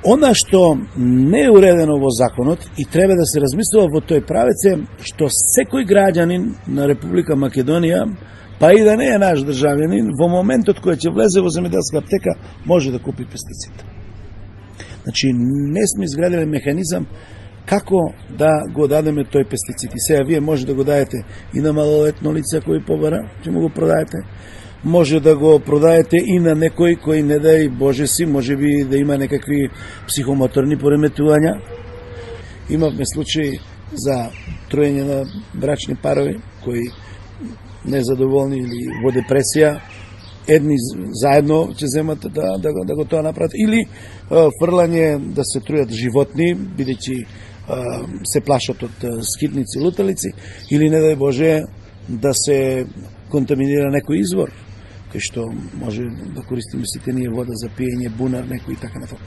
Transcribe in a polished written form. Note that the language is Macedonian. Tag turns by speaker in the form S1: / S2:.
S1: Она што не е уредено во законот и треба да се размислува во тој правец е што секој граѓанин на Република Македонија, па и да не е наш државјанин, во моментот кој ќе влезе во земјоделска аптека може да купи пестицид. Значи, не сме изградили механизам како да го дадеме тој пестицид. И сега вие може да го дадете и на малолетно лице кој побара, ќе му го продаете. Може да го продаете и на некој кој, не дај Боже си, може би да има некакви психомоторни пореметувања. Имавме случаи за троење на брачни парови кои незадоволни или во депресија, едни заедно ќе земат да го тоа направат, или фрлање да се трујат животни, бидејќи се плашат од скитници, луталици, или не дај Боже да се контаминира некој извор, кај што може да користиме сите ние вода за пиење, бунар некој и така натаму.